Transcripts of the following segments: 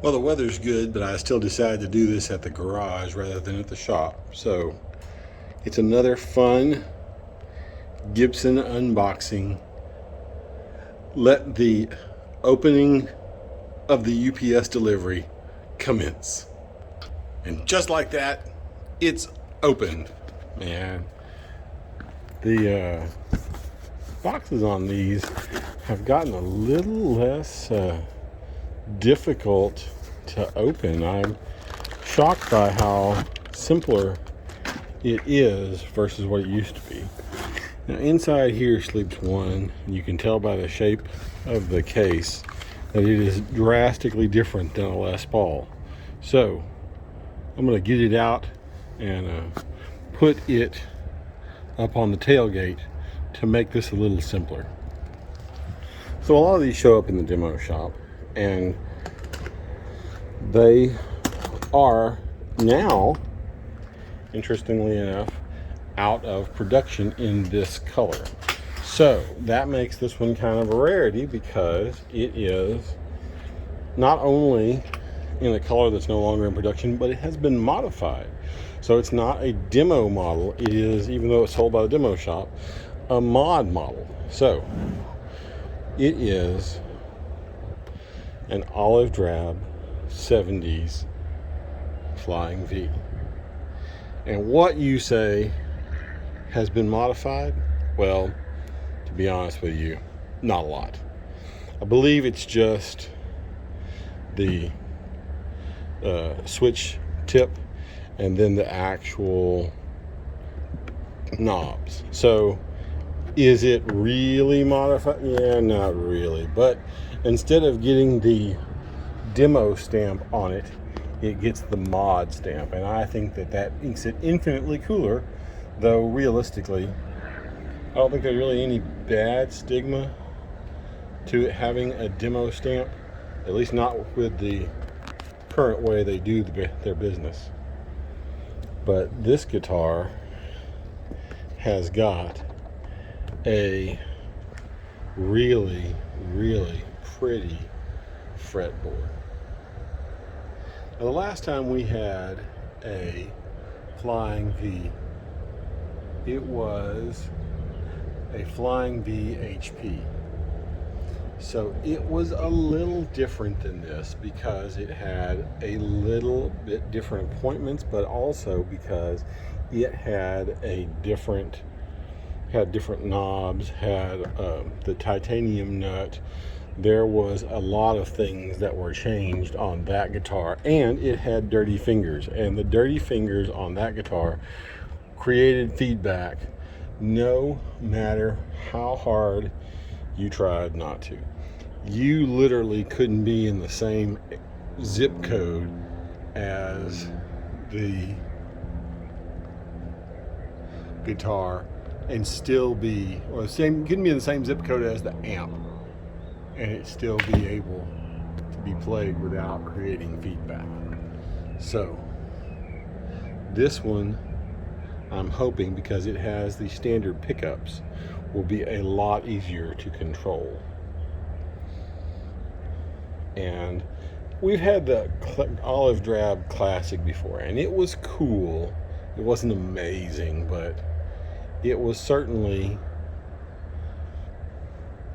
Well, the weather's good, but I still decided to do this at the garage rather than at the shop. So it's another fun Gibson unboxing. Let the opening of the UPS delivery commence. And just like that, it's opened. Man, the boxes on these have gotten a little less difficult to open. I'm shocked by how simpler it is versus what it used to be. Now inside here sleeps one. You can tell by the shape of the case that it is drastically different than a Les Paul. So I'm going to get it out and put it up on the tailgate to make this a little simpler. So a lot of these show up in the demo shop, and they are now, interestingly enough, out of production in this color. So that makes this one kind of a rarity because it is not only in a color that's no longer in production, but it has been modified. So it's not a demo model. It is, even though it's sold by the demo shop, a mod model. So it is an olive drab 70s Flying V. And what you say has been modified? Well, to be honest with you, not a lot. I believe it's just the switch tip and then the actual knobs. So is it really modified? Yeah, not really. But instead of getting the demo stamp on it, it gets the mod stamp. And I think that that makes it infinitely cooler, though realistically, I don't think there's really any bad stigma to it having a demo stamp, at least not with the current way they do their business. But this guitar has got a really, really pretty fretboard. Now, the last time we had a Flying V, it was a Flying V HP. So it was a little different than this because it had a little bit different appointments, but also because it had different knobs, had the titanium nut. There was a lot of things that were changed on that guitar, and it had dirty fingers, and the dirty fingers on that guitar created feedback no matter how hard you tried not to. You literally couldn't be in the same zip code as the guitar and still be, or the same, couldn't be in the same zip code as the amp and it still be able to be played without creating feedback. So this one, I'm hoping, because it has the standard pickups, will be a lot easier to control. And we've had the olive drab classic before, and it was cool. It wasn't amazing, but it was certainly,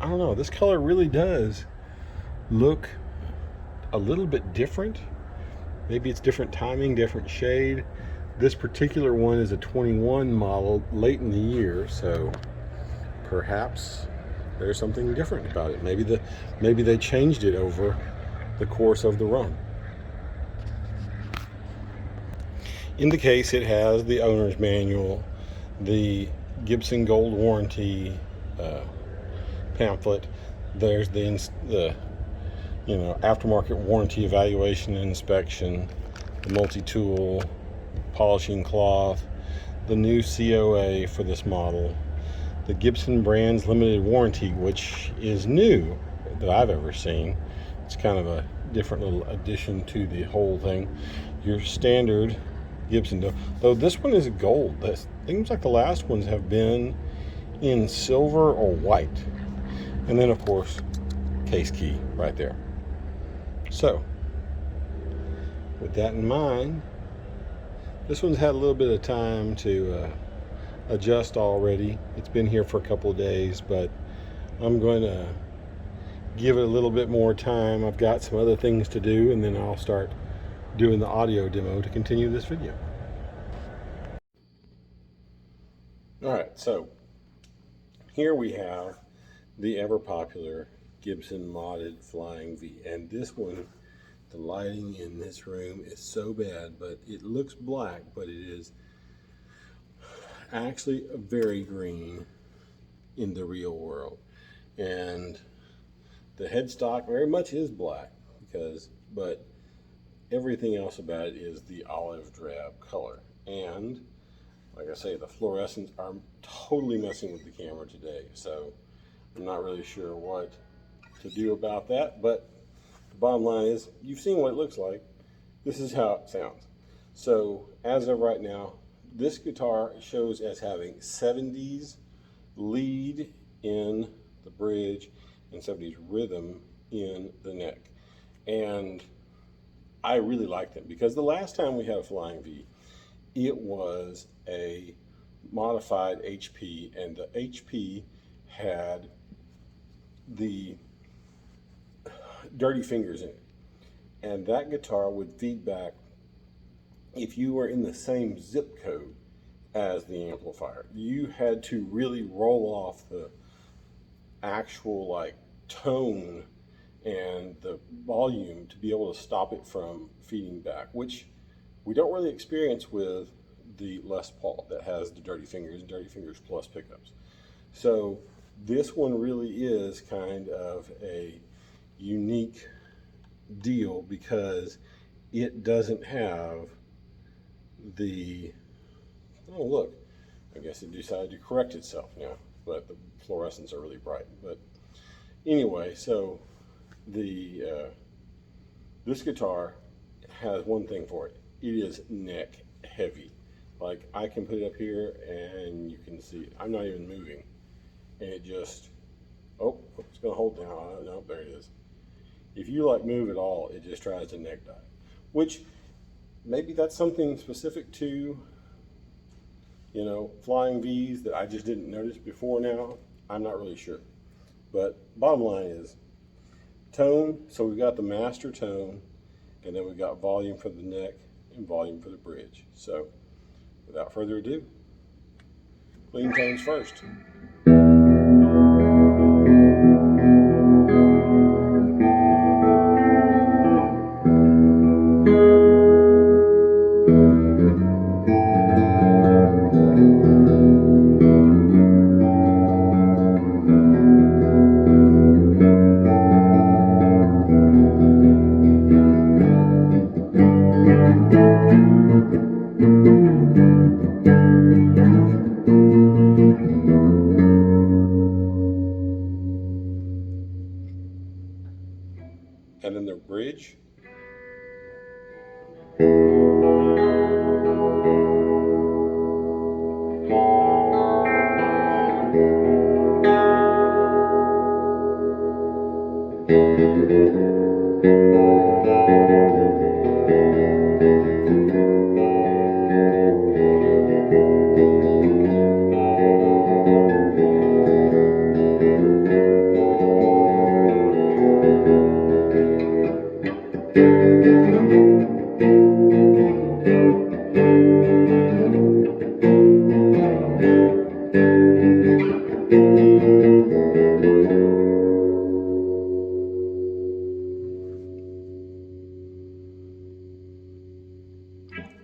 I don't know, this color really does look a little bit different. Maybe it's different timing, different shade. This particular one is a 21 model, late in the year, so perhaps there's something different about it. Maybe they changed it over the course of the run. In the case, it has the owner's manual, the Gibson Gold warranty pamphlet. There's the aftermarket warranty evaluation and inspection, the multi-tool, polishing cloth, the new COA for this model, the Gibson Brands limited warranty, which is new that I've ever seen. It's kind of a different little addition to the whole thing. Your standard Gibson, though this one is gold. It seems like the last ones have been in silver or white. And then of course, case key right there. So with that in mind, this one's had a little bit of time to adjust already. It's been here for a couple of days, but I'm going to give it a little bit more time. I've got some other things to do, and then I'll start doing the audio demo to continue this video. All right, so here we have the ever popular Gibson modded Flying V, and this one, the lighting in this room is so bad, but it looks black, but it is actually very green in the real world. And the headstock very much is black, but everything else about it is the olive drab color. And like I say, the fluorescents are totally messing with the camera today, so I'm not really sure what to do about that, but the bottom line is, you've seen what it looks like. This is how it sounds. So as of right now, this guitar shows as having 70s lead in the bridge and 70s rhythm in the neck. And I really like them, because the last time we had a Flying V, it was a modified HP, and the HP had the dirty fingers in it. And that guitar would feedback if you were in the same zip code as the amplifier. You had to really roll off the actual like tone and the volume to be able to stop it from feeding back, which we don't really experience with the Les Paul that has the Dirty Fingers Plus pickups. So this one really is kind of a unique deal, because it doesn't have the, oh look, I guess it decided to correct itself now, but the fluorescents are really bright. But anyway, so the this guitar has one thing for it. It is neck heavy. Like, I can put it up here and you can see it. I'm not even moving, and it just, oh, it's gonna hold down. No, there it is. If you like move at all, it just tries to neck dive, which maybe that's something specific to, you know, Flying V's that I just didn't notice before now. I'm not really sure. But bottom line is tone. So we've got the master tone, and then we've got volume for the neck and volume for the bridge. So without further ado, clean tones first. And then the bridge.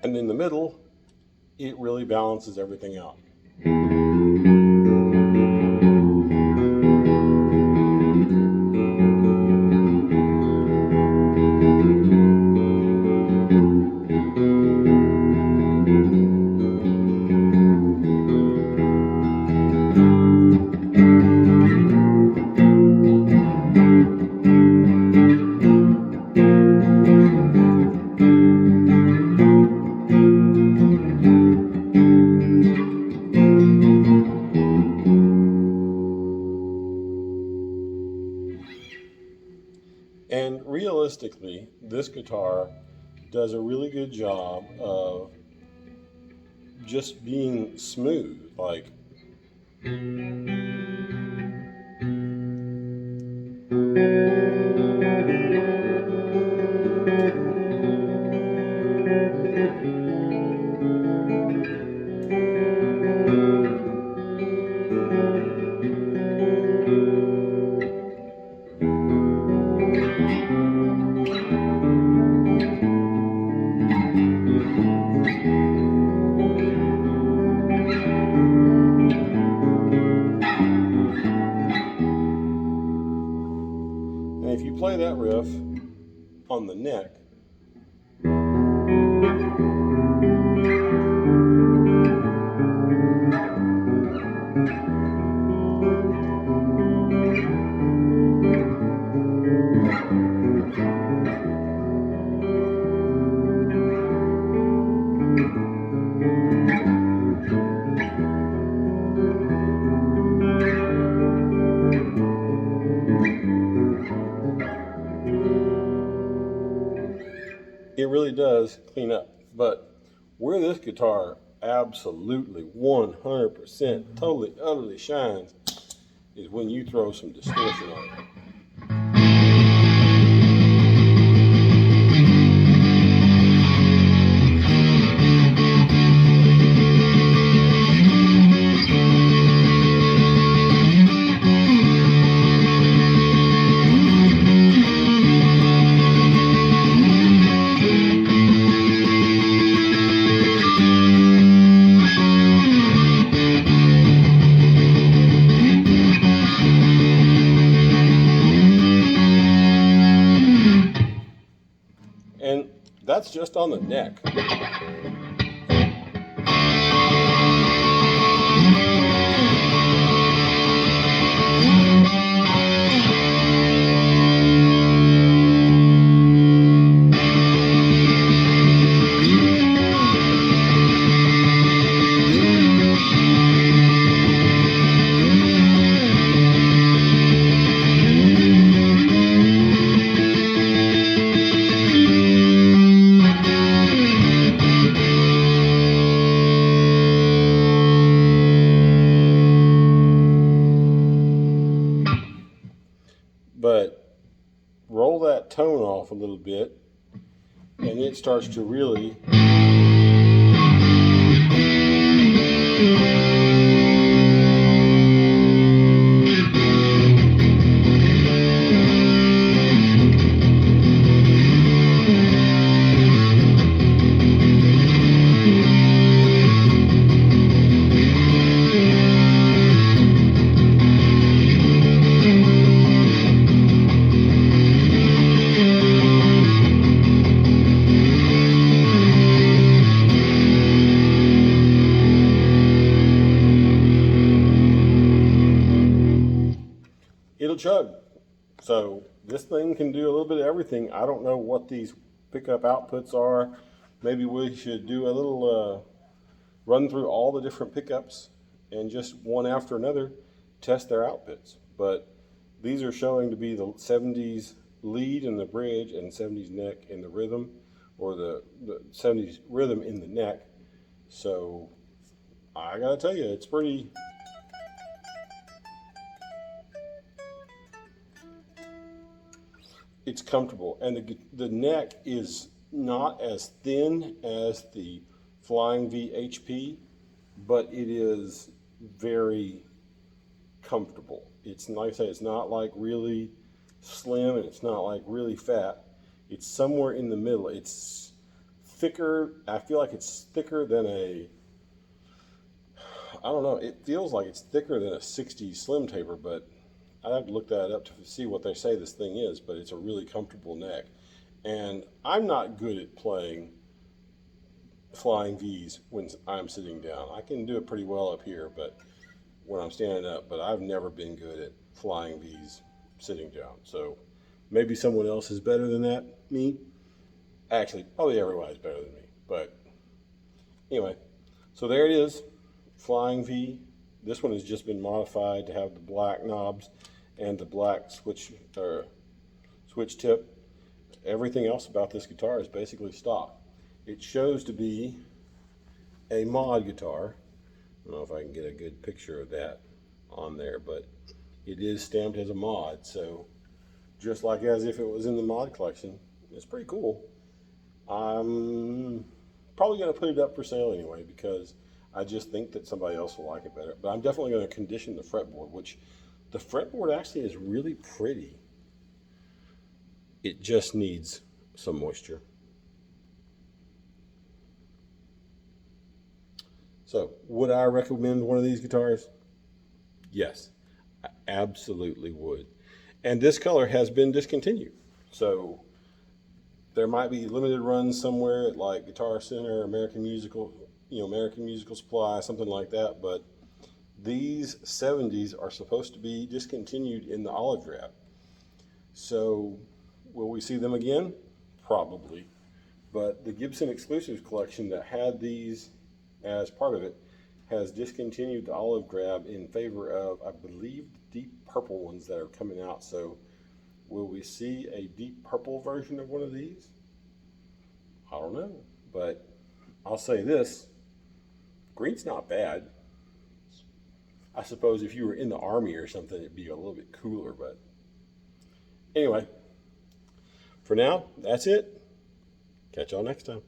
And in the middle, it really balances everything out. And realistically, this guitar does a really good job of just being smooth. Like, and if you play that riff on the neck, it really does clean up. But where this guitar absolutely 100% totally utterly shines is when you throw some distortion on it. And that's just on the neck. But roll that tone off a little bit, and it starts to really it'll chug. So this thing can do a little bit of everything. I don't know what these pickup outputs are. Maybe we should do a little run through all the different pickups and just one after another test their outputs. But these are showing to be the 70s lead in the bridge and 70s neck in the rhythm, or the 70s rhythm in the neck. So I gotta tell you, it's pretty. It's comfortable, and the neck is not as thin as the Flying V HP, but it is very comfortable. It's nice. It's not like really slim, and it's not like really fat. It's somewhere in the middle. It's thicker. I feel like it's thicker than a, I don't know, it feels like it's thicker than a 60 Slim Taper, but I'd have to look that up to see what they say this thing is, but it's a really comfortable neck. And I'm not good at playing Flying V's when I'm sitting down. I can do it pretty well up here, but when I'm standing up, but I've never been good at Flying V's sitting down. So maybe someone else is better than that, me. Actually, probably everybody's better than me, but anyway, so there it is, Flying V. This one has just been modified to have the black knobs and the black switch tip. Everything else about this guitar is basically stock. It shows to be a mod guitar. I don't know if I can get a good picture of that on there, but it is stamped as a mod, so just like as if it was in the mod collection. It's pretty cool. I'm probably going to put it up for sale anyway because I just think that somebody else will like it better. But I'm definitely going to condition the fretboard, which the fretboard actually is really pretty. It just needs some moisture. So, would I recommend one of these guitars? Yes, I absolutely would. And this color has been discontinued. So, there might be limited runs somewhere at like Guitar Center, American Musical, American Musical Supply, something like that. But these 70s are supposed to be discontinued in the olive drab. So, will we see them again? Probably. But the Gibson Exclusives collection that had these as part of it has discontinued the olive drab in favor of, I believe, the deep purple ones that are coming out. So will we see a deep purple version of one of these? I don't know, but I'll say this, green's not bad. I suppose if you were in the army or something, it'd be a little bit cooler, but anyway, for now, that's it. Catch y'all next time.